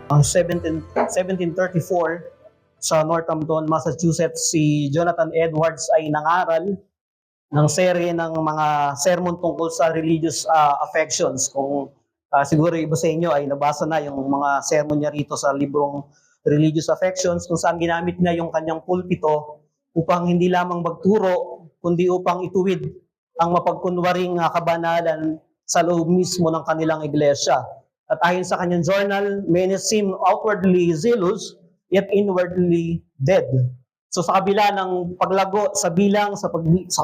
Ang 1734 sa Northampton, Massachusetts, si Jonathan Edwards ay nangaral ng serye ng mga sermon tungkol sa religious affections. Kung siguro iba sa inyo ay nabasa na yung mga sermon niya rito sa librong Religious Affections, kung saan ginamit niya yung kanyang pulpito upang hindi lamang magturo, kundi upang ituwid ang mapagkunwaring kabanalan sa loob mismo ng kanilang iglesia. At ayon sa kanyang journal, many seem outwardly zealous, yet inwardly dead. So sa kabila ng paglago sa bilang, sa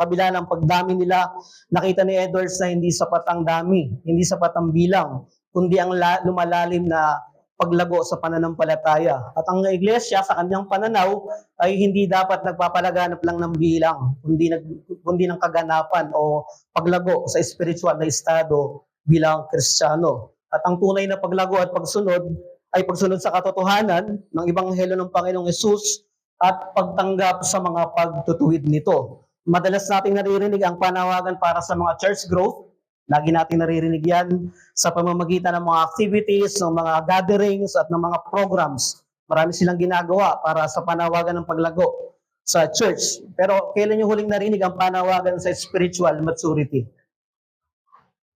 kabila ng pagdami nila, nakita ni Edwards na hindi sapat ang dami, hindi sapat ang bilang, kundi ang lumalalim na paglago sa pananampalataya. At ang iglesia sa kanyang pananaw ay hindi dapat nagpapalaganap lang ng bilang, kundi ng kaganapan o paglago sa spiritual na estado bilang Kristiyano. At ang tunay na paglago at pagsunod ay pagsunod sa katotohanan ng Ebanghelyo ng Panginoong Hesus at pagtanggap sa mga pagtutuwid nito. Madalas nating naririnig ang panawagan para sa mga church growth. Lagi nating naririnig yan sa pamamagitan ng mga activities, ng mga gatherings at ng mga programs. Marami silang ginagawa para sa panawagan ng paglago sa church. Pero kailan nyo huling narinig ang panawagan sa spiritual maturity?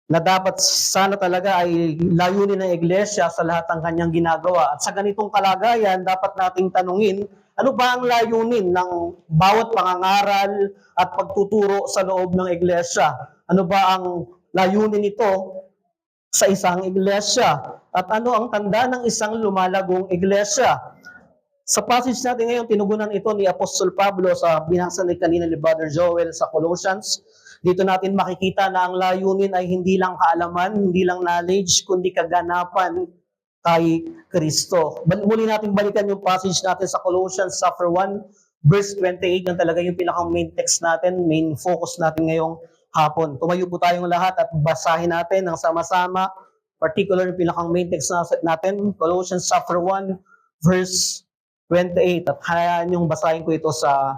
Na dapat sana talaga ay layunin ng iglesia sa lahat ng kanyang ginagawa. At sa ganitong kalagayan, dapat nating tanungin, ano ba ang layunin ng bawat pangangaral at pagtuturo sa loob ng iglesia? Ano ba ang layunin nito sa isang iglesia? At ano ang tanda ng isang lumalagong iglesia? Sa passage natin ngayon, tinugunan ito ni Apostol Pablo sa binasa ni kanina ni Brother Joel sa Colossians. Dito natin makikita na ang layunin ay hindi lang kaalaman, hindi lang knowledge, kundi kaganapan kay Kristo. Muli natin balikan yung passage natin sa Colossians chapter 1, verse 28. Yan talaga yung pinaka-main text natin, main focus natin ngayong hapon. Tumayo po tayong lahat at basahin natin ng sama-sama, particular yung pinaka-main text natin, Colossians chapter 1, verse 28. At hayaan yung basahin ko ito sa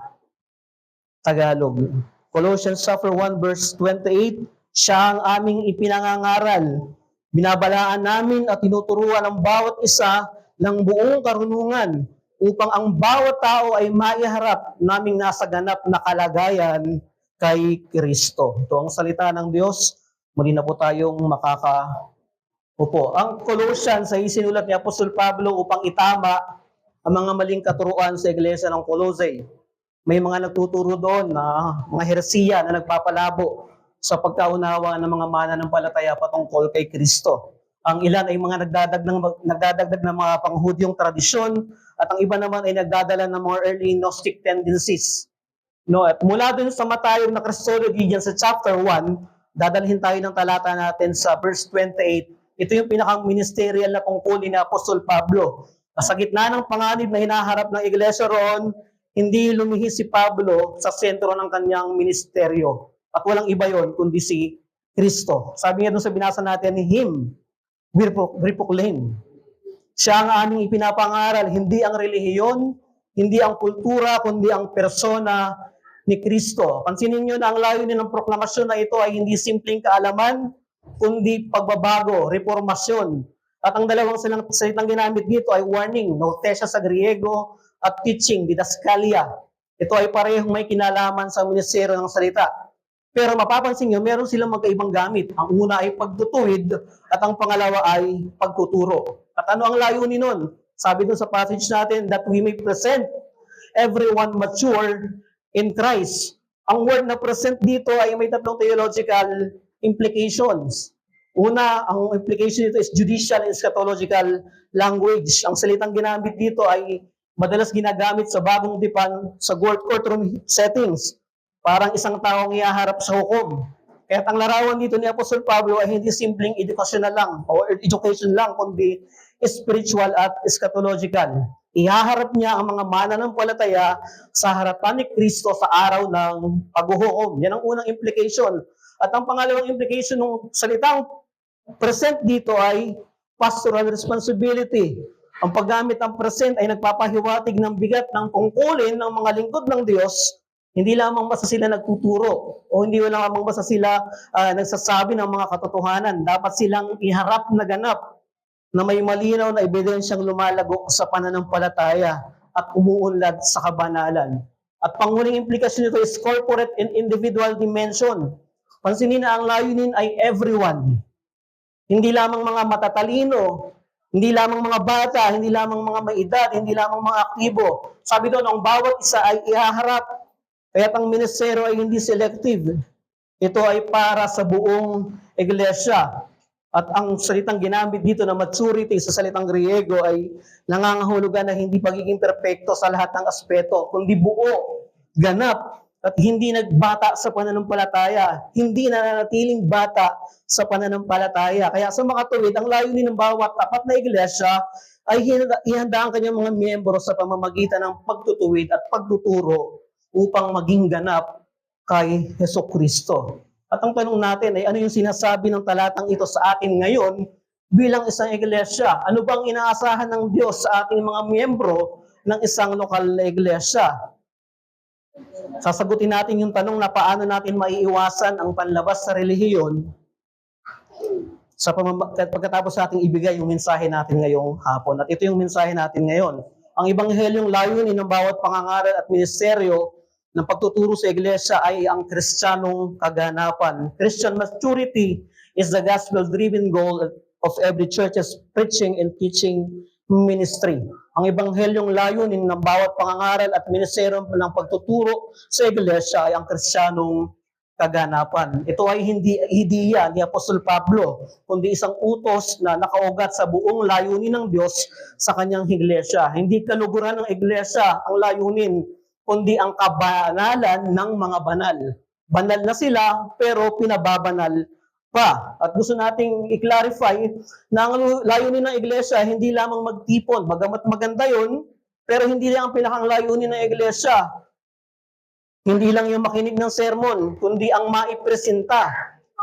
Tagalog. Colossians chapter 1 verse 28, siya ang aming ipinangangaral. Binabalaan namin at tinuturuan ang bawat isa ng buong karunungan upang ang bawat tao ay maiharap naming nasa ganap na kalagayan kay Kristo. Ito ang salita ng Diyos. Muli na po tayong makakaupo. Ang Colossians ay isinulat ni Apostol Pablo upang itama ang mga maling katuruan sa iglesia ng Colossae. May mga nagtuturo doon na mga heresiya na nagpapalabo sa pagkaunawa ng mga mananampalataya patungkol kay Kristo. Ang ilan ay mga nagdadagdag ng mga panghudyong tradisyon at ang iba naman ay nagdadala ng mga early Gnostic tendencies. No, at mula dun sa matayog na Christology dyan sa chapter 1, dadalhin tayo ng talata natin sa verse 28. Ito yung pinakang ministerial na tungkulin ni Apostol Pablo. Sa gitna ng panganib na hinaharap ng iglesia roon, hindi lumihis si Pablo sa sentro ng kanyang ministeryo. At walang iba yon kundi si Kristo. Sabi nga doon sa binasa natin, Him we proclaim. Siya ang aming ipinapangaral, hindi ang relihiyon, hindi ang kultura, kundi ang persona ni Kristo. Pansinin nyo na ang layunin ng proklamasyon na ito ay hindi simpleng kaalaman, kundi pagbabago, reformasyon. At ang dalawang salitang ginamit dito ay warning, notesia sa Griego, at teaching, didaskalia. Ito ay parehong may kinalaman sa ministeryo ng salita. Pero mapapansin nyo, meron silang magkaibang gamit. Ang una ay pagtutuwid at ang pangalawa ay pagtuturo. At ano ang layunin nun? Sabi dun sa passage natin, that we may present everyone mature in Christ. Ang word na present dito ay may tatlong theological implications. Una, ang implication dito is judicial and eschatological language. Ang salitang ginamit dito ay madalas ginagamit sa bagong tipan sa courtroom settings. Parang isang taong ihaharap sa hukom. Kaya ang larawan dito ni Apostol Pablo ay hindi simpleng educational lang o education lang, kundi spiritual at eschatological. Ihaharap niya ang mga mananampalataya sa harapan ni Kristo sa araw ng paghuhukom. Yan ang unang implication. At ang pangalawang implication ng salitang present dito ay pastoral responsibility. Ang paggamit ng present ay nagpapahiwatig ng bigat ng tungkulin ng mga lingkod ng Diyos. Hindi lamang basta sila nagtuturo o hindi lamang basta sila nagsasabi ng mga katotohanan. Dapat silang iharap na ganap na may malinaw na ebidensyang lumalago sa pananampalataya at umuunlad sa kabanalan. At panghuling implikasyon nito is corporate and individual dimension. Pansinin na ang layunin ay everyone. Hindi lamang mga matatalino, hindi lamang mga bata, hindi lamang mga may edad, hindi lamang mga aktibo. Sabi doon, ang bawat isa ay ihaharap. Kaya't ang ministeryo ay hindi selective. Ito ay para sa buong iglesia. At ang salitang ginamit dito na maturity sa salitang Griego ay nangangahulugan na hindi pagiging perpekto sa lahat ng aspeto, kundi buo, ganap, at hindi nagbata sa pananampalataya, hindi nananatiling bata sa pananampalataya. Kaya sa mga tuwid, ang layunin ng bawat tapat na iglesia ay ihanda ang kanyang mga miyembro sa pamamagitan ng pagtutuwid at pagtuturo upang maging ganap kay Hesukristo. At ang tanong natin ay ano yung sinasabi ng talatang ito sa atin ngayon bilang isang iglesia? Ano bang inaasahan ng Diyos sa ating mga miyembro ng isang lokal na iglesia? Sasagutin natin yung tanong na paano natin maiiwasan ang panlabas sa relihiyon pagkatapos natin ibigay yung mensahe natin ngayong hapon. At ito yung mensahe natin ngayon. Ang Ebanghelyong layunin ng bawat pangangaral at ministeryo ng pagtuturo sa iglesia ay ang Kristiyanong kaganapan. Christian maturity is the gospel-driven goal of every church's preaching and teaching ministry. Ang Ebanghelyong layunin ng bawat pangangaral at ministeryo ng pagtuturo sa iglesia ay ang Kristiyanong kaganapan. Ito ay hindi ideya ni Apostol Pablo, kundi isang utos na nakaugat sa buong layunin ng Diyos sa kanyang iglesia. Hindi kaluguran ng iglesia ang layunin, kundi ang kabanalan ng mga banal. Banal na sila, pero pinababanal pa. At gusto nating i-clarify na ang layunin ng iglesia, hindi lamang magtipon. Bagamat maganda yun, pero hindi lang ang pinakang layunin ng iglesia. Hindi lang yung makinig ng sermon, kundi ang maipresenta,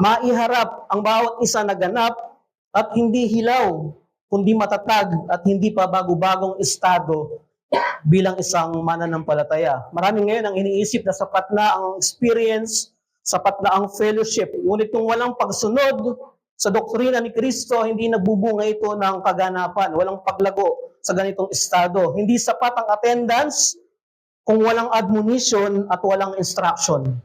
maiharap ang bawat isa na ganap at hindi hilaw, kundi matatag at hindi pa bago-bagong estado bilang isang mananampalataya. Marami ngayon ang iniisip na sapat na ang experience, sapat na ang fellowship. Ngunit kung walang pagsunod sa doktrina ni Kristo, hindi nagbubunga ito ng kaganapan. Walang paglago sa ganitong estado. Hindi sapat ang attendance kung walang admonition at walang instruction.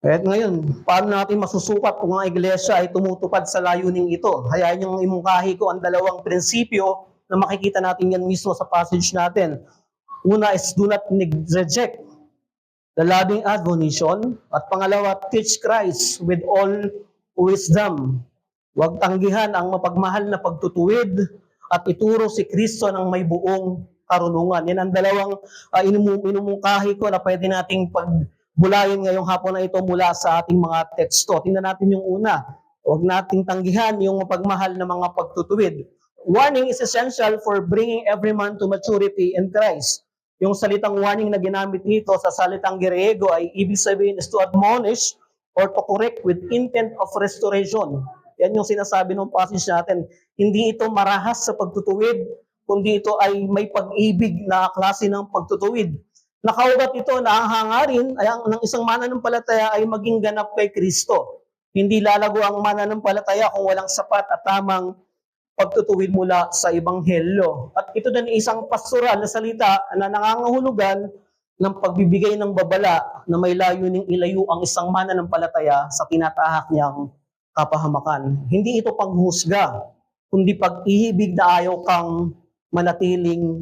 At ngayon, paano natin masusukat kung ang iglesia ay tumutupad sa layuning ito? Hayaan yung imungkahi ko ang dalawang prinsipyo na makikita natin yan mismo sa passage natin. Una is do not reject the loving admonition. At pangalawa, teach Christ with all wisdom. Huwag tanggihan ang mapagmahal na pagtutuwid at ituro si Kristo ng may buong karunungan. Yan ang dalawang inumungkahi ko na pwede nating pagbulayin ngayong hapon na ito mula sa ating mga teksto. Tingnan natin yung una. Huwag nating tanggihan yung mapagmahal na mga pagtutuwid. Warning is essential for bringing every man to maturity in Christ. Yung salitang warning na ginamit dito sa salitang Griego ay ibig sabihin is to admonish or to correct with intent of restoration. Yan yung sinasabi ng passage natin. Hindi ito marahas sa pagtutuwid, kundi ito ay may pag-ibig na klase ng pagtutuwid. Nakaugat ito na ang hangarin ay ng isang mananampalataya ay maging ganap kay Kristo. Hindi lalago ang mananampalataya kung walang sapat at tamang pagtutuwid mula sa Ebanghelyo. At ito din isang pastoral na salita na nangangahulugan ng pagbibigay ng babala na may layuning ilayo ang isang mananampalataya sa tinatahak niyang kapahamakan. Hindi ito panghusga, kundi pag-ibig na ayaw kang manatiling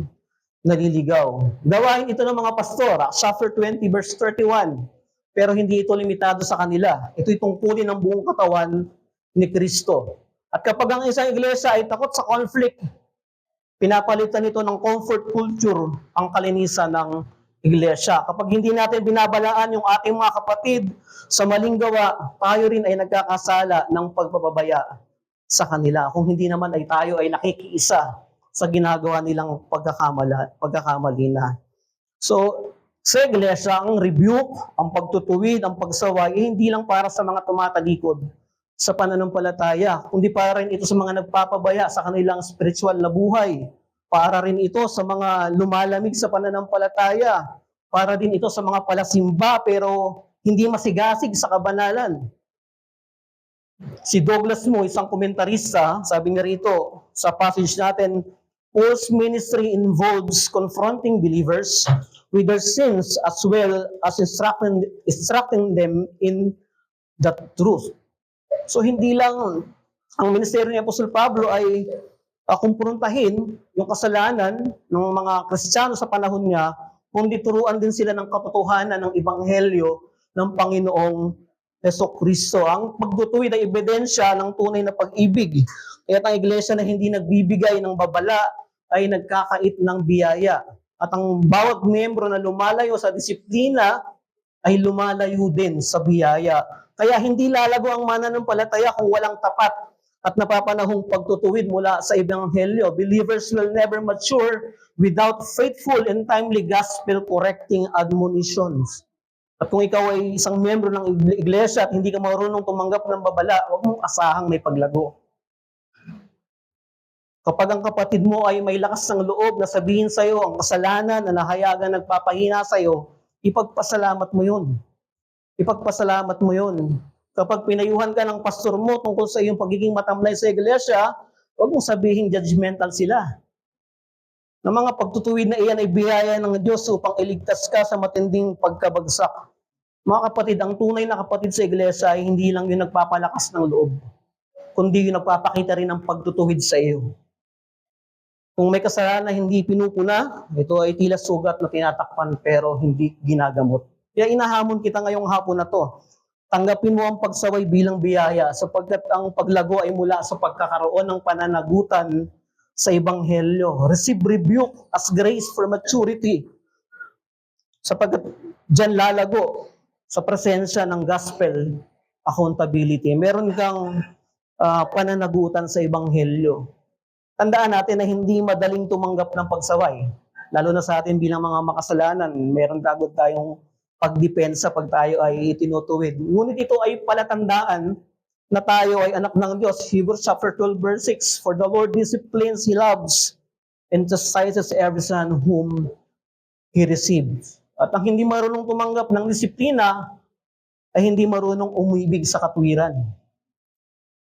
naliligaw. Gawain ito ng mga pastor, chapter 20 verse 31. Pero hindi ito limitado sa kanila. Ito'y tungkulin ng buong katawan ni Kristo. At kapag ang isang iglesia ay takot sa conflict, pinapalitan ito ng comfort culture ang kalinisan ng iglesia. Kapag hindi natin binabalaan yung ating mga kapatid sa maling gawa, tayo rin ay nagkakasala ng pagpapabaya sa kanila. Kung hindi naman ay tayo ay nakikiisa sa ginagawa nilang pagkakamali na. So, sa iglesia, ang rebuke, ang pagtutuwid, ang pagsaway, hindi lang para sa mga tumatalikod sa pananampalataya, kundi para rin ito sa mga nagpapabaya sa kanilang spiritual na buhay. Para rin ito sa mga lumalamig sa pananampalataya. Para din ito sa mga palasimba pero hindi masigasig sa kabanalan. Si Douglas Moo, isang komentarista, sabi niya rito sa passage natin, Paul's ministry involves confronting believers with their sins as well as instructing them in the truth. So hindi lang ang ministeryo ni Apostol Pablo ay kumprontahin yung kasalanan ng mga Kristiyano sa panahon niya, kundi turuan din sila ng katotohanan ng Ebanghelyo ng Panginoong Jesucristo. Ang pagtutuwid ay ebidensya ng tunay na pag-ibig. Kaya ang iglesia na hindi nagbibigay ng babala ay nagkakait ng biyaya. At ang bawat miyembro na lumalayo sa disiplina ay lumalayo din sa biyaya. Kaya hindi lalago ang mananampalataya kung walang tapat at napapanahong pagtutuwid mula sa Ebanghelyo. Believers will never mature without faithful and timely gospel correcting admonitions. At kung ikaw ay isang miyembro ng iglesia at hindi ka marunong tumanggap ng babala, huwag mong asahang may paglago. Kapag ang kapatid mo ay may lakas ng loob na sabihin sa iyo ang kasalanan na nahayagan nagpapahina sa iyo, ipagpasalamat mo yun. Ipagpasalamat mo yun. Kapag pinayuhan ka ng pastor mo tungkol sa iyong pagiging matamlay sa iglesia, huwag mong sabihin judgmental sila. Na mga pagtutuwid na iyan ay biyaya ng Diyos upang iligtas ka sa matinding pagkabagsak. Mga kapatid, ang tunay na kapatid sa iglesia ay hindi lang yung nagpapalakas ng loob, kundi yung nagpapakita rin ng pagtutuwid sa iyo. Kung may kasalanan na hindi pinupuna, ito ay tila sugat na tinatakpan pero hindi ginagamot. Kaya inahamon kita ngayong hapon na to. Tanggapin mo ang pagsaway bilang biyaya sapagkat ang paglago ay mula sa pagkakaroon ng pananagutan sa Ebanghelyo. Receive rebuke as grace for maturity. Sapagkat dyan lalago sa presensya ng gospel accountability. Meron kang pananagutan sa Ebanghelyo. Tandaan natin na hindi madaling tumanggap ng pagsaway. Lalo na sa atin bilang mga makasalanan, meron tagod tayong pagdepensa pag tayo ay tinutuwid. Ngunit ito ay palatandaan na tayo ay anak ng Diyos. Hebrews chapter 12 verse 6, For the Lord disciplines, He loves, and chastises every son whom He receives. At ang hindi marunong tumanggap ng disiplina ay hindi marunong umibig sa katwiran.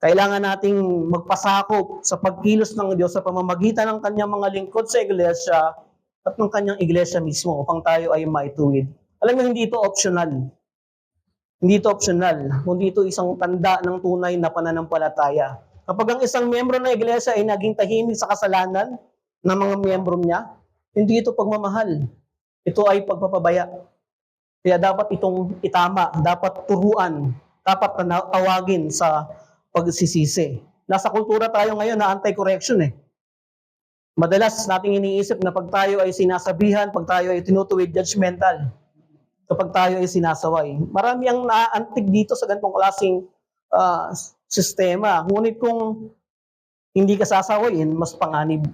Kailangan nating magpasakop sa pagkilos ng Diyos sa pamamagitan ng kanyang mga lingkod sa iglesia at ng kanyang iglesia mismo upang tayo ay maituwid. Alam mo, hindi ito optional. Hindi ito optional, kundi ito isang tanda ng tunay na pananampalataya. Kapag ang isang miyembro ng iglesia ay naging tahimik sa kasalanan ng mga miyembro niya, hindi ito pagmamahal. Ito ay pagpapabaya. Kaya dapat itong itama, dapat turuan, dapat tawagin sa pagsisisi. Nasa kultura tayo ngayon na anti-correction eh. Madalas nating iniisip na pag tayo ay sinasabihan, pag tayo ay tinutuwid, judgmental. Kapag tayo ay sinasaway. Marami ang naantig dito sa ganitong klaseng sistema. Ngunit kung hindi ka sasawayin, mas panganib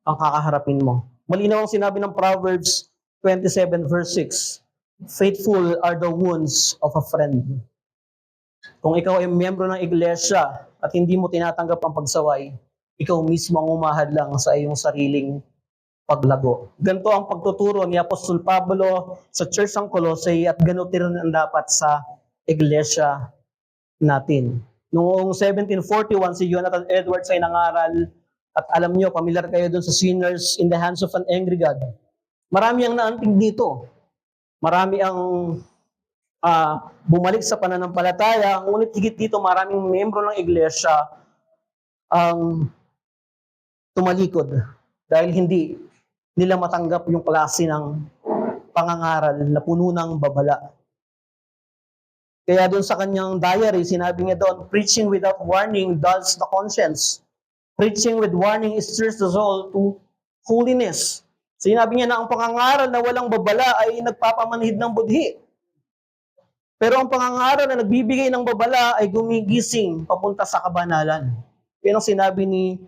ang kakaharapin mo. Malinaw ang sinabi ng Proverbs 27 verse 6. Faithful are the wounds of a friend. Kung ikaw ay miyembro ng iglesia at hindi mo tinatanggap ang pagsaway, ikaw mismo ang umahadlang sa iyong sariling paglago. Ganito ang pagtuturo ni Apostol Pablo sa Church ng Colossae at ganito rin ang dapat sa iglesia natin. Noong 1741, si Jonathan Edwards ay nangaral at alam nyo, pamilyar kayo dun sa Sinners in the Hands of an Angry God. Marami ang naantig dito. Marami ang bumalik sa pananampalataya, ngunit higit dito maraming miyembro ng iglesia ang tumalikod dahil hindi nila matanggap yung klase ng pangangaral na puno ng babala. Kaya doon sa kanyang diary, sinabi niya doon, preaching without warning dulls the conscience. Preaching with warning stirs the soul to holiness. Sinabi niya na ang pangangaral na walang babala ay nagpapamanhid ng budhi. Pero ang pangangaral na nagbibigay ng babala ay gumigising papunta sa kabanalan. Yan ang sinabi ni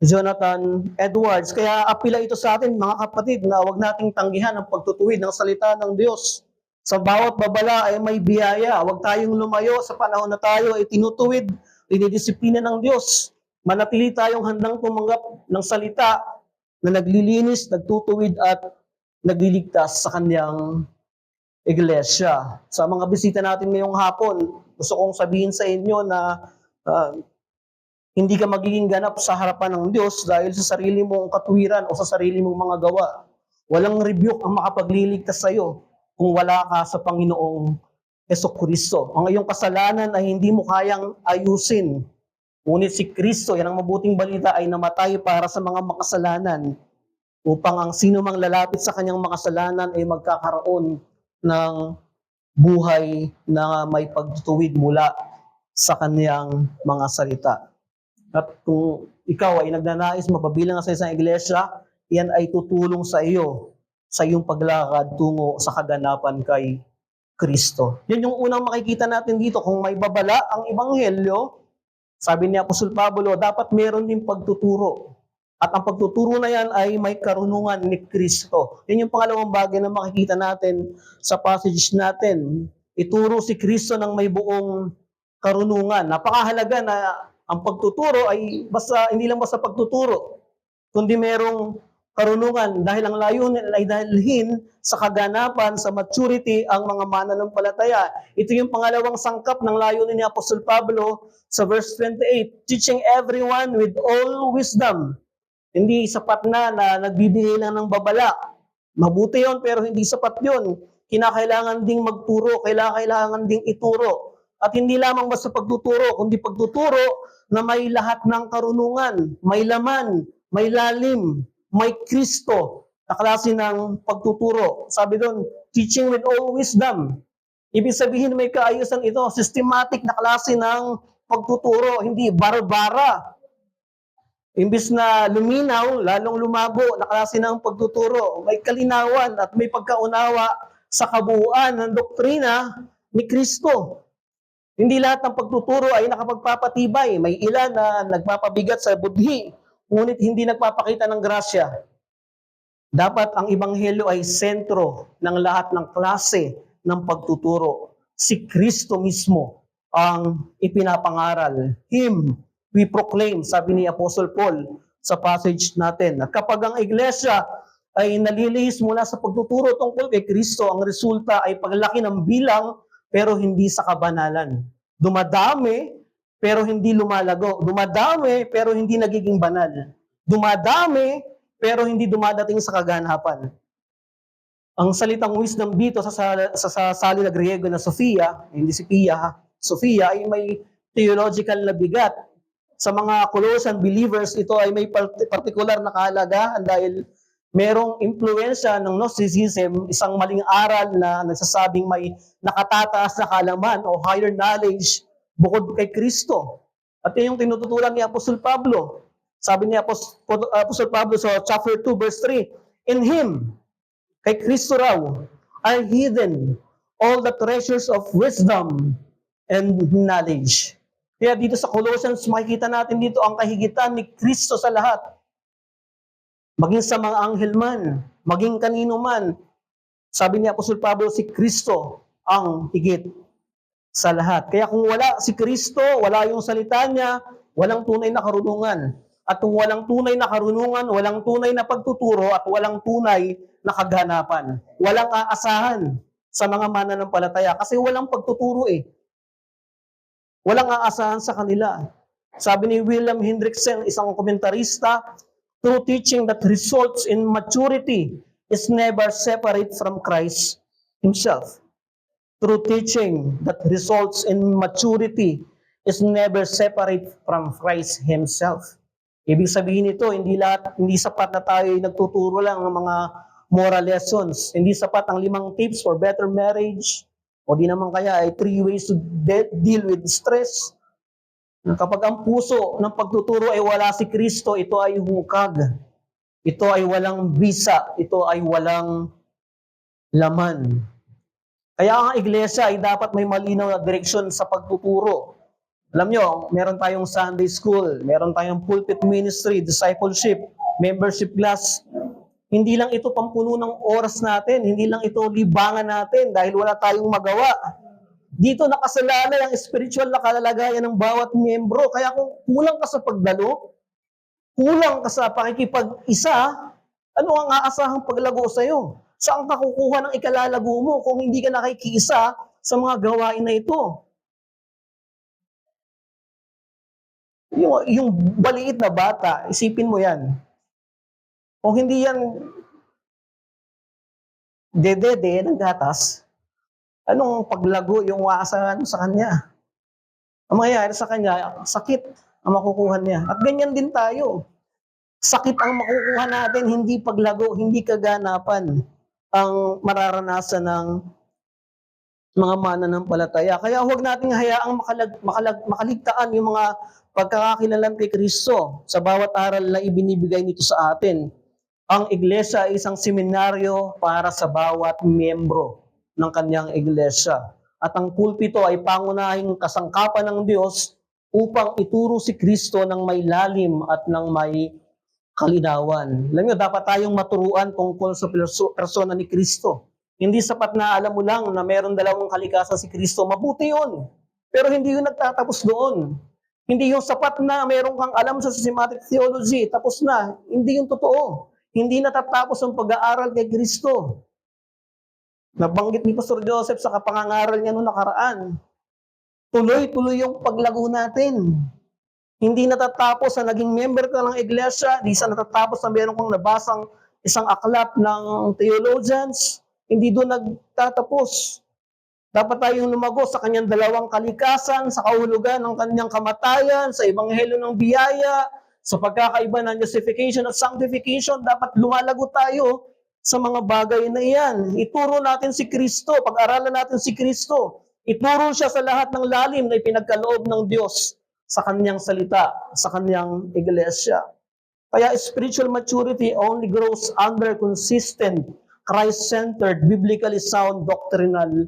Jonathan Edwards. Kaya apila ito sa atin, mga kapatid, na huwag nating tanggihan ang pagtutuwid ng salita ng Diyos. Sa bawat babala ay may biyaya. Huwag tayong lumayo sa panahon na tayo ay tinutuwid, dinidisiplina ng Diyos. Manatili tayong handang tumanggap ng salita na naglilinis, nagtutuwid at nagliligtas sa kanyang iglesia. Sa mga bisita natin ngayong hapon, Gusto kong sabihin sa inyo na ah, hindi ka magiging ganap sa harapan ng Diyos dahil sa sarili mong katuwiran o sa sarili mong mga gawa. Walang rebuke ang makapagliligtas sa iyo kung wala ka sa Panginoong Hesukristo. Ang iyong kasalanan ay hindi mo kayang ayusin. Ngunit si Kristo, yan ang mabuting balita, ay namatay para sa mga makasalanan upang ang sino mang lalapit sa kanyang makasalanan ay magkakaroon ng buhay na may pagtutuwid mula sa kanyang mga salita. At kung ikaw ay nagnanais mapabilang sa isang iglesia, yan ay tutulong sa iyo sa iyong paglakad tungo sa kaganapan kay Kristo. Yan yung unang makikita natin dito. Kung may babala ang ebanghelyo, sabi ni Apostol Pablo, dapat meron din pagtuturo. At ang pagtuturo na yan ay may karunungan ni Kristo. Yan yung pangalawang bagay na makikita natin sa passage natin. Ituro si Kristo ng may buong karunungan. Napakahalaga na ang pagtuturo ay hindi lang basta pagtuturo, kundi merong karunungan dahil ang layunin ay dalhin sa kaganapan, sa maturity ang mga mananampalataya. Ito yung pangalawang sangkap ng layunin ni Apostol Pablo sa verse 28, teaching everyone with all wisdom. Hindi sapat na nagbibigay lang ng babala. Mabuti yon pero hindi sapat yon. Kinakailangan ding magturo, kailangan ding ituro. At hindi lamang basta pagtuturo, kundi pagtuturo na may lahat ng karunungan, may laman, may lalim, may Kristo na klase ng pagtuturo. Sabi doon, teaching with all wisdom. Ibig sabihin may kaayusan ito, systematic na klase ng pagtuturo, hindi barbara. Imbis na luminaw, lalong lumabo na klase ng pagtuturo. May kalinawan at may pagkaunawa sa kabuuan ng doktrina ni Kristo. Hindi lahat ng pagtuturo ay nakapagpapatibay. May ilan na nagpapabigat sa budhi, ngunit hindi nagpapakita ng grasya. Dapat ang ebanghelyo ay sentro ng lahat ng klase ng pagtuturo. Si Kristo mismo ang ipinapangaral. Him we proclaim, sabi ni Apostle Paul sa passage natin. At kapag ang iglesia ay nalilihis mula sa pagtuturo tungkol kay Kristo, ang resulta ay paglaki ng bilang pero hindi sa kabanalan. Dumadami pero hindi lumalago. Dumadami pero hindi nagiging banal. Dumadami pero hindi dumadating sa kaganapan. Ang salitang wisdom dito sa salin na Griego na Sophia, hindi si Pia, Sophia ay may theological na bigat. Sa mga Colossian believers, ito ay may particular na kahalagahan dahil merong impluensya ng Gnosticism, isang maling aral na nagsasabing may nakatataas na kaalaman o higher knowledge bukod kay Kristo. At yun yung tinututulan ni Apostol Pablo. Sabi ni Apostol Pablo sa chapter 2 verse 3, in Him, kay Kristo raw, are hidden all the treasures of wisdom and knowledge. Kaya dito sa Colossians, makikita natin dito ang kahigitan ni Kristo sa lahat. Maging sa mga anghel man, maging kanino man. Sabi ni Apostol Pablo, si Kristo ang higit sa lahat. Kaya kung wala si Kristo, wala yung salita niya, walang tunay na karunungan. At kung walang tunay na karunungan, walang tunay na pagtuturo, at walang tunay na kaganapan. Walang aasahan sa mga mananampalataya kasi walang pagtuturo eh. Walang aasahan sa kanila. Sabi ni William Hendrickson, isang komentarista, true teaching that results in maturity is never separate from Christ Himself. True teaching that results in maturity is never separate from Christ Himself. Ibig sabihin nito, hindi sapat na tayo nagtuturo lang ng mga moral lessons. Hindi sapat ang 5 tips for better marriage. O di naman kaya ay 3 ways to deal with stress. Kapag ang puso ng pagtuturo ay wala si Kristo, ito ay hukag. Ito ay walang bisa. Ito ay walang laman. Kaya ang iglesia ay dapat may malinaw na direksyon sa pagtuturo. Alam nyo, meron tayong Sunday school, meron tayong pulpit ministry, discipleship, membership class. Hindi lang ito pampuno ng oras natin, hindi lang ito libangan natin dahil wala tayong magawa. Dito nakasalalay ang spiritual na kalagayan ng bawat miyembro. Kaya kung kulang ka sa pagdalo, kulang ka sa pakikipag-isa, ano ang aasahang paglago sa iyo? Saan ka kukuha ng ikalalago mo kung hindi ka nakikiisa sa mga gawain na ito? Yung maliit na bata, isipin mo yan. Kung hindi yan dede ng gatas, anong paglago yung aasahan sa kanya? Ang mangyayari sa kanya, sakit ang makukuha niya. At ganyan din tayo. Sakit ang makukuha natin, hindi paglago, hindi kaganapan ang mararanasan ng mga mananampalataya. Kaya huwag nating hayaang makaligtaan yung mga pagkakakilalan kay Kristo sa bawat aral na ibinibigay nito sa atin. Ang iglesia ay isang seminaryo para sa bawat miyembro ng kanyang iglesia. At ang pulpito ay pangunahing kasangkapan ng Diyos upang ituro si Kristo ng may lalim at ng may kalinawan. Alam niyo, dapat tayong maturuan tungkol sa persona ni Kristo. Hindi sapat na alam mo lang na meron dalawang kalikasan si Kristo. Mabuti yun. Pero hindi yun nagtatapos doon. Hindi yung sapat na meron kang alam sa systematic theology, tapos na. Hindi yung totoo. Hindi natatapos ang pag-aaral kay Kristo. Nabanggit ni Pastor Joseph sa kapangangaral niya noong nakaraan. Tuloy-tuloy yung paglago natin. Hindi natatapos na naging member ka ng iglesia, hindi sa natatapos na meron kang nabasang isang aklat ng theologians, hindi doon nagtatapos. Dapat tayong lumago sa kanyang dalawang kalikasan, sa kahulugan ng kanyang kamatayan, sa ebanghelyo ng biyaya, sa pagkakaiba ng justification at sanctification. Dapat lumalago tayo sa mga bagay na iyan. Ituro natin si Kristo, pag-aralan natin si Kristo. Ituro siya sa lahat ng lalim na ipinagkaloob ng Diyos sa kanyang salita, sa kanyang iglesia. Kaya spiritual maturity only grows under consistent, Christ-centered, biblically sound doctrinal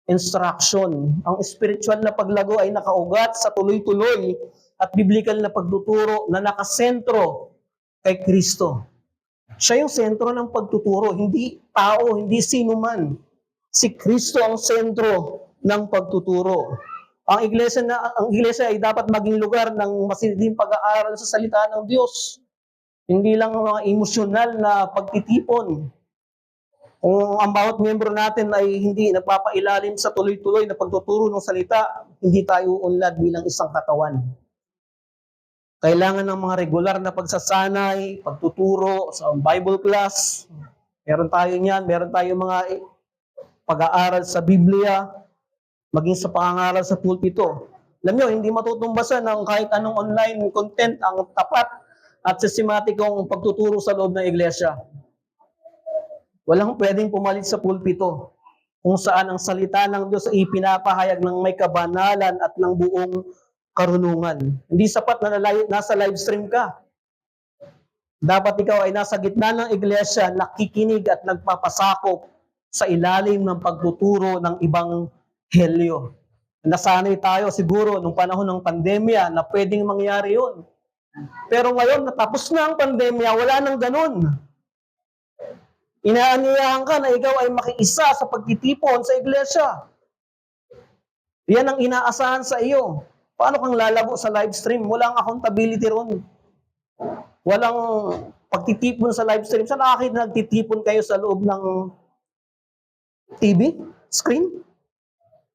instruction. Ang spiritual na paglago ay nakaugat sa tuloy-tuloy at biblical na pagtuturo na nakasentro kay Kristo. Siya yung sentro ng pagtuturo, hindi tao, hindi sino man. Si Kristo ang sentro ng pagtuturo. Ang iglesia ay dapat maging lugar ng masiniding pag-aaral sa salita ng Diyos. Hindi lang mga emosyonal na pagtitipon. Kung ang bawat miyembro natin ay hindi nagpapailalim sa tuloy-tuloy na pagtuturo ng salita, hindi tayo unlad bilang isang katawan. Kailangan ng mga regular na pagsasanay, pagtuturo sa Bible class. Meron tayo niyan, meron tayong mga pag-aaral sa Biblia, maging sa pangangaral sa pulpito. Alam nyo, hindi matutumbasan ng kahit anong online content ang tapat at sistematikong pagtuturo sa loob ng iglesia. Walang pwedeng pumalit sa pulpito kung saan ang salita ng Diyos ay pinapahayag ng may kabanalan at ng buong karunungan. Hindi sapat na nasa live stream ka. Dapat ikaw ay nasa gitna ng iglesia, nakikinig at nagpapasakop sa ilalim ng pagtuturo ng ibang helyo. Nasanay tayo siguro nung panahon ng pandemya na pwedeng mangyari yun. Pero ngayon, natapos na ang pandemya, wala nang ganun. Inaanyayahan ka na ikaw ay makiisa sa pagtitipon sa iglesia. Yan ang inaasahan sa iyo. Paano kang lalago sa live stream? Walang accountability ron. Walang pagtitipon sa live stream. Saan nakakita nagtitipon kayo sa loob ng TV? Screen?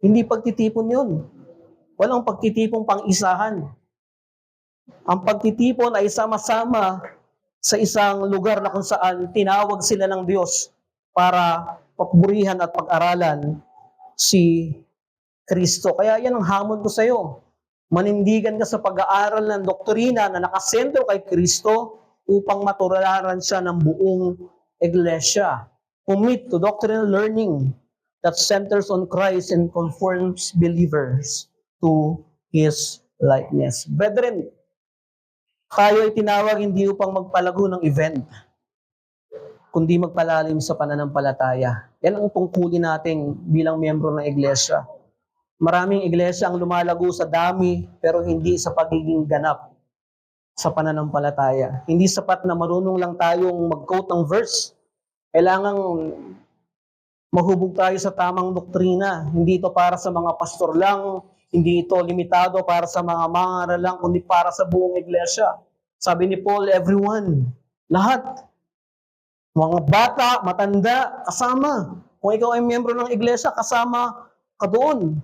Hindi pagtitipon yun. Walang pagtitipong pang-isahan. Ang pagtitipon ay sama-sama sa isang lugar na kung saan tinawag sila ng Diyos para papurihan at pag-aralan si Kristo. Kaya yan ang hamon ko sa iyo. Manindigan ka sa pag-aaral ng doktrina na nakasentro kay Kristo upang matularan siya ng buong iglesia. Commit to doctrinal learning that centers on Christ and conforms believers to His likeness. Brethren, tayo ay tinawag hindi upang magpalago ng event, kundi magpalalim sa pananampalataya. Yan ang tungkulin natin bilang miyembro ng iglesia. Maraming iglesia ang lumalago sa dami, pero hindi sa pagiging ganap sa pananampalataya. Hindi sapat na marunong lang tayong mag-quote ng verse. Kailangang mahubog tayo sa tamang doktrina. Hindi ito para sa mga pastor lang, hindi ito limitado para sa mga mangaral lang, kundi para sa buong iglesia. Sabi ni Paul, everyone, lahat. Mga bata, matanda, kasama. Kung ikaw ay miyembro ng iglesia, kasama ka doon.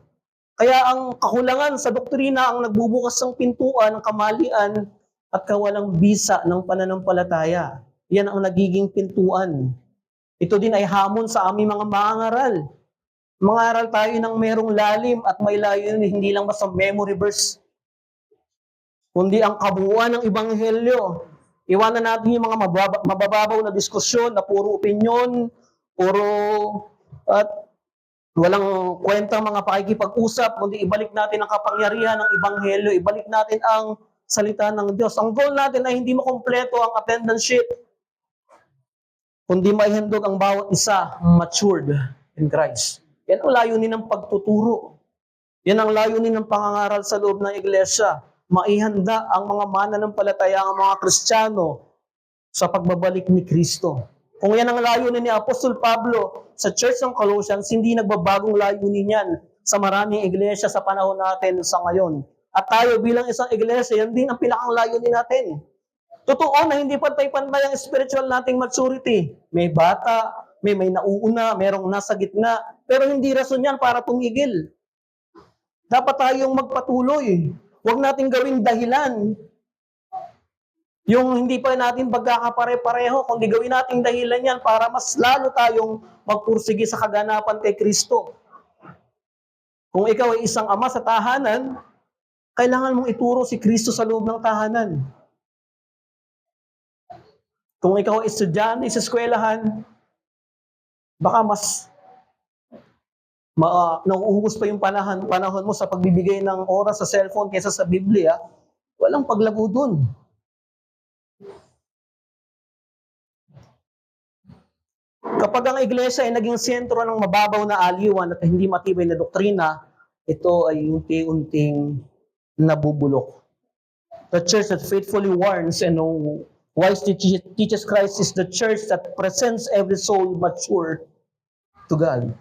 Kaya ang kakulangan sa doktrina ang nagbubukas ng pintuan ng kamalian at kawalang bisa ng pananampalataya. Yan ang nagiging pintuan. Ito din ay hamon sa aming mga mangaral. Mangaral tayo ng merong lalim at may layon, hindi lang basta memory verse, kundi ang kabuuan ng Ebanghelyo. Iwanan natin yung mga mabababaw na diskusyon na puro opinyon, puro at walang kwentang mga pakikipag-usap, kundi ibalik natin ang kapangyarihan ng Ebanghelyo, ibalik natin ang salita ng Diyos. Ang goal natin ay hindi makumpleto ang attendance sheet, kundi maihandog ang bawat isa matured in Christ. Yan ang layunin ng pagtuturo. Yan ang layunin ng pangangaral sa loob ng iglesia. Maihanda ang mga mananampalataya, ang mga Kristiyano sa pagbabalik ni Kristo. Kung yan ang layunin ni Apostol Pablo sa Church ng Colossians, hindi nagbabagong layunin yan sa maraming iglesia sa panahon natin sa ngayon. At tayo bilang isang iglesia, yan din ang pinakang layunin natin. Totoo na hindi pantay-pantay ang spiritual nating maturity. May bata, may nauuna, merong nasa gitna, pero hindi rason yan para tumigil. Dapat tayong magpatuloy. Huwag nating gawing dahilan yung hindi pa natin pagkakapare-pareho, kundi gawin nating dahilan yan para mas lalo tayong magpursige sa kaganapan kay Kristo. Kung ikaw ay isang ama sa tahanan, kailangan mong ituro si Kristo sa loob ng tahanan. Kung ikaw ay estudyante sa eskwelahan, baka mas nauubos pa yung panahon mo sa pagbibigay ng oras sa cellphone kaysa sa Biblia. Walang paglago dun. Kapag ang iglesia ay naging sentro ng mababaw na aliwan at hindi matibay na doktrina, ito ay unti-unting nabubulok. The church that faithfully warns and wisely teaches Christ is the church that presents every soul mature to God.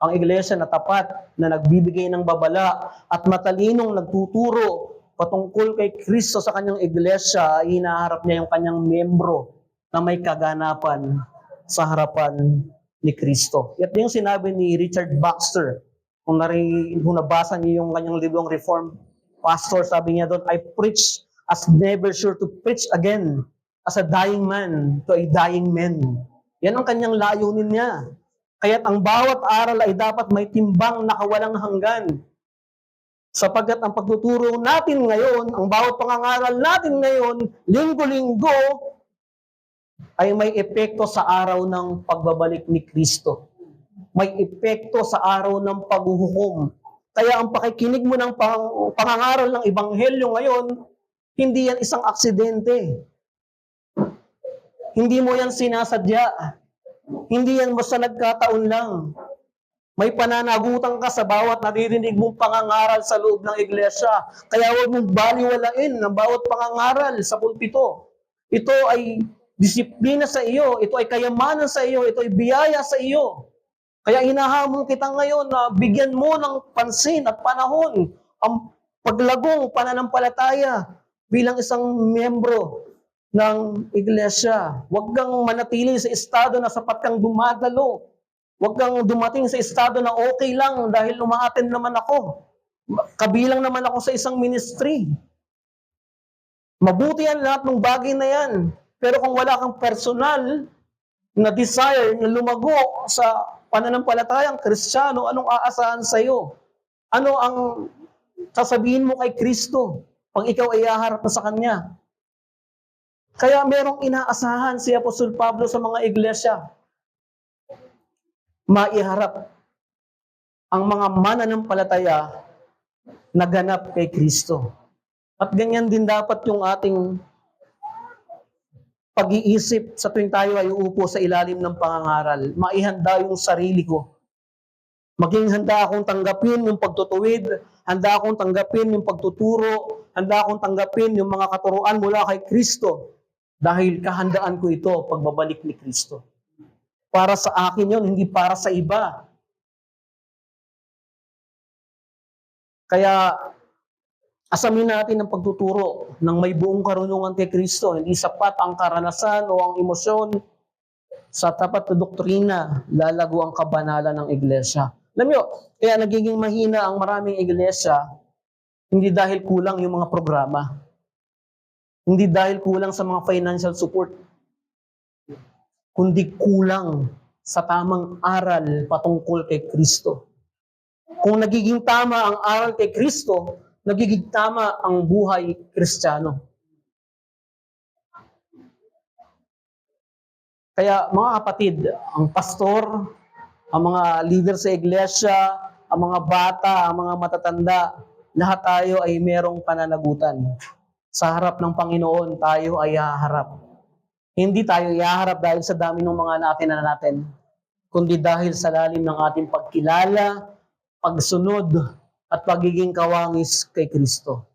Ang iglesia na tapat, na nagbibigay ng babala at matalinong nagtuturo patungkol kay Kristo sa kanyang iglesia, ay hinaharap niya yung kanyang membro na may kaganapan sa harapan ni Kristo. At yung sinabi ni Richard Baxter, kung nabasa niyo yung kanyang librong Reformed Pastor, sabi niya doon, I preach as never sure to preach again, as a dying man to a dying man. Yan ang kanyang layunin niya. Kaya't ang bawat aral ay dapat may timbang na kawalang hanggan. Sapagkat ang pagtuturo natin ngayon, ang bawat pangangaral natin ngayon, linggo-linggo, ay may epekto sa araw ng pagbabalik ni Kristo. May epekto sa araw ng paghuhukom. Kaya ang pakikinig mo ng pangangaral ng Ebanghelyo ngayon, hindi yan isang aksidente. Hindi mo yan sinasadya. Hindi yan basta nagkataon lang. May pananagutan ka sa bawat naririnig mong pangangaral sa loob ng iglesia. Kaya huwag mong baliwalain ang bawat pangangaral sa pulpito. Ito ay disiplina sa iyo, ito ay kayamanan sa iyo, ito ay biyaya sa iyo. Kaya hinahamon kita ngayon na bigyan mo ng pansin at panahon ang paglagong pananampalataya bilang isang miyembro ng iglesia. Huwag kang manatili sa estado na sapat kang dumadalo. Huwag kang dumating sa estado na okay lang dahil umaattend naman ako. Kabilang naman ako sa isang ministry. Mabuti yan lahat ng bagay na yan. Pero kung wala kang personal na desire na lumago sa pananampalatayang Kristiyano, anong aasahan sa iyo? Ano ang sasabihin mo kay Kristo pag ikaw ay haharap na sa Kanya? Kaya merong inaasahan si Apostol Pablo sa mga iglesia. Maiharap ang mga mananampalataya na ganap kay Kristo. At ganyan din dapat yung ating pag-iisip sa tuwing tayo ay uupo sa ilalim ng pangangaral. Maihanda yung sarili ko. Maging handa akong tanggapin yung pagtutuwid, handa akong tanggapin yung pagtuturo, handa akong tanggapin yung mga katuruan mula kay Kristo. Dahil kahandaan ko ito pagbabalik ni Kristo. Para sa akin yun, hindi para sa iba. Kaya asamin natin ang pagtuturo ng may buong karunungan kay Kristo. Hindi sapat ang karanasan o ang emosyon. Sa tapat na doktrina, lalago ang kabanalan ng iglesia. Alam nyo, Kaya nagiging mahina ang maraming iglesia, hindi dahil kulang yung mga programa, hindi dahil kulang sa mga financial support, kundi kulang sa tamang aral patungkol kay Kristo. Kung nagiging tama ang aral kay Kristo, nagiging tama ang buhay Kristiyano. Kaya mga kapatid, ang pastor, ang mga leader sa iglesia, ang mga bata, ang mga matatanda, lahat tayo ay merong pananagutan. Sa harap ng Panginoon, tayo ay haharap. Hindi tayo ihaharap dahil sa dami ng mga natin, kundi dahil sa lalim ng ating pagkilala, pagsunod, at pagiging kawangis kay Kristo.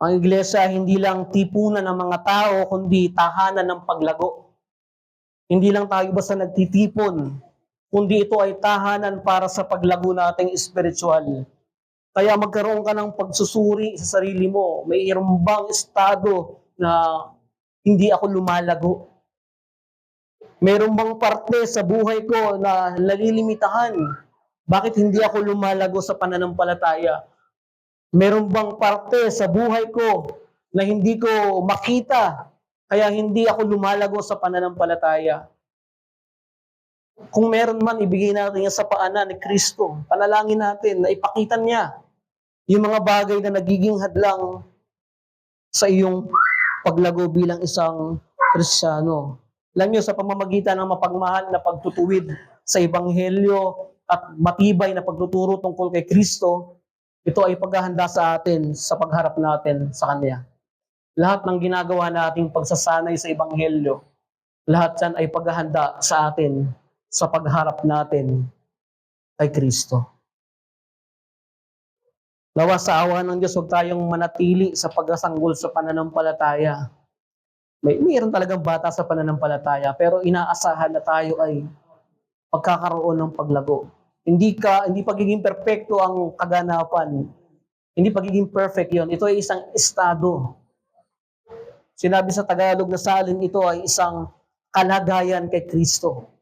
Ang iglesia hindi lang tipunan ng mga tao, kundi tahanan ng paglago. Hindi lang tayo basta nagtitipon, kundi ito ay tahanan para sa paglago nating espiritual. Kaya magkaroon ka ng pagsusuri sa sarili mo. Mayroon bang estado na hindi ako lumalago? Mayroon bang parte sa buhay ko na nalilimitahan? Bakit hindi ako lumalago sa pananampalataya? Mayroon bang parte sa buhay ko na hindi ko makita, kaya hindi ako lumalago sa pananampalataya? Kung meron man, ibigay natin yan sa paanan ni Kristo. Panalangin natin na ipakita niya yung mga bagay na nagiging hadlang sa iyong paglago bilang isang Kristiyano. Alam niyo, sa pamamagitan ng mapagmahal na pagtutuwid sa Ebanghelyo at matibay na pagtuturo tungkol kay Kristo, ito ay paghahanda sa atin sa pagharap natin sa Kanya. Lahat ng ginagawa nating pagsasanay sa Ebanghelyo, lahat yan ay paghahanda sa atin sa pagharap natin kay Kristo. Nawa sa awa ng Diyos, huwag tayong manatili sa pagsasanggol sa pananampalataya. Mayroon talagang bata sa pananampalataya, pero inaasahan na tayo ay pagkakaroon ng paglago. Hindi pagiging perpekto ang kaganapan. Hindi pagiging perfect yon. Ito ay isang estado. Sinabi sa Tagalog na salin, ito ay isang kalagayan kay Kristo.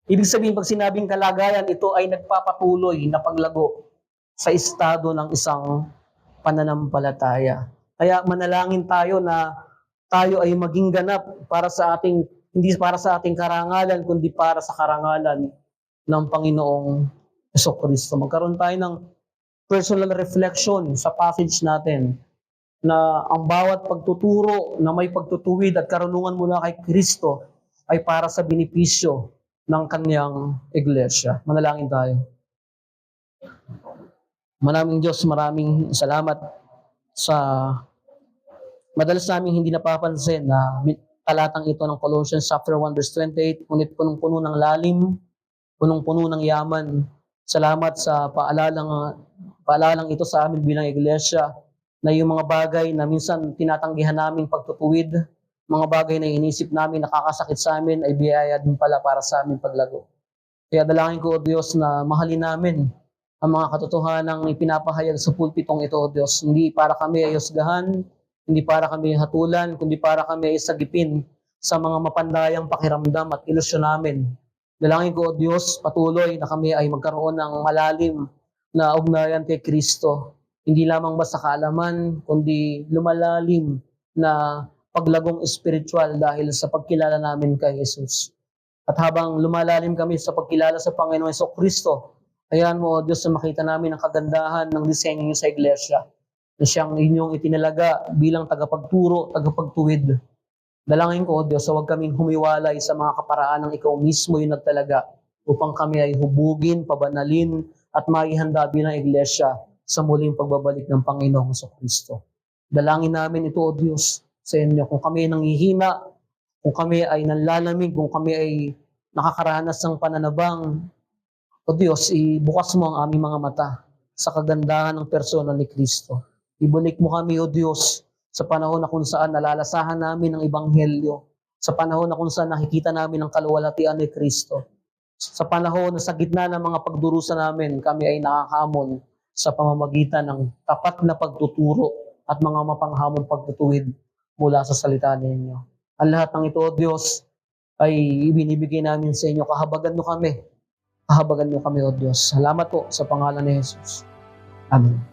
Ibig sabihin, pag sinabing kalagayan, ito ay nagpapatuloy na paglago sa estado ng isang pananampalataya. Kaya manalangin tayo na tayo ay maging ganap para sa ating, hindi para sa ating karangalan, kundi para sa karangalan ng Panginoong Jesucristo. Magkaroon tayo ng personal reflection sa passage natin na ang bawat pagtuturo na may pagtutuwid at karunungan mula kay Kristo ay para sa benepisyo ng kanyang iglesia. Manalangin tayo. Maraming Diyos, maraming salamat sa madalas namin hindi napapansin na talatang ito ng Colossians chapter 1 verse 28, ngunit punong-puno ng lalim, punong-puno ng yaman. Salamat sa paalalang ito sa amin bilang iglesia, na yung mga bagay na minsan tinatanggihan namin pagtutuwid, mga bagay na inisip namin nakakasakit sa amin, ay biyaya din pala para sa amin paglago. Kaya dalangin ko, O Diyos, na mahalin namin ang mga katotohanang ipinapahayag sa pulpitong ito, O Diyos. Hindi para kami ay husgahan, hindi para kami hatulan, kundi para kami ay sagipin sa mga mapandayang pakiramdam at ilusyon namin. Dalangin ko, O Diyos, patuloy na kami ay magkaroon ng malalim na ugnayan kay Kristo. Hindi lamang basta kaalaman, kundi lumalalim na paglagong espiritual dahil sa pagkilala namin kay Jesus. At habang lumalalim kami sa pagkilala sa Panginoon Jesucristo, hayaan mo, O Diyos, na makita namin ang kagandahan ng disenyo niyo sa iglesia, na siyang inyong itinalaga bilang tagapagturo, tagapagtuwid. Dalangin ko, O Diyos, huwag kaming humiwalay sa mga kaparaan ng ikaw mismo yung nagtalaga upang kami ay hubugin, pabanalin, at maihanda bilang iglesia sa muling pagbabalik ng Panginoong Jesucristo. Dalangin namin ito, O Diyos, sa inyo. Kung kami ay nanghihina, kung kami ay nanlalamig, kung kami ay nakakaranas ng pananabang, O Diyos, ibukas mo ang aming mga mata sa kagandahan ng persona ni Kristo. Ibalik mo kami, O Diyos, sa panahon na kung saan nalalasahan namin ang Ebanghelyo, sa panahon na kung saan nakikita namin ang kaluwalhatian ni Kristo, sa panahon na sa gitna ng mga pagdurusa namin, kami ay nakakahamon sa pamamagitan ng tapat na pagtuturo at mga mapanghamong pagtutuwid mula sa salita ninyo. Ang lahat ng ito, O Diyos, ay ibinibigay namin sa inyo. Kahabagan mo kami. Hahabagan mo kami, O Diyos. Salamat po sa pangalan ni Jesus. Amen.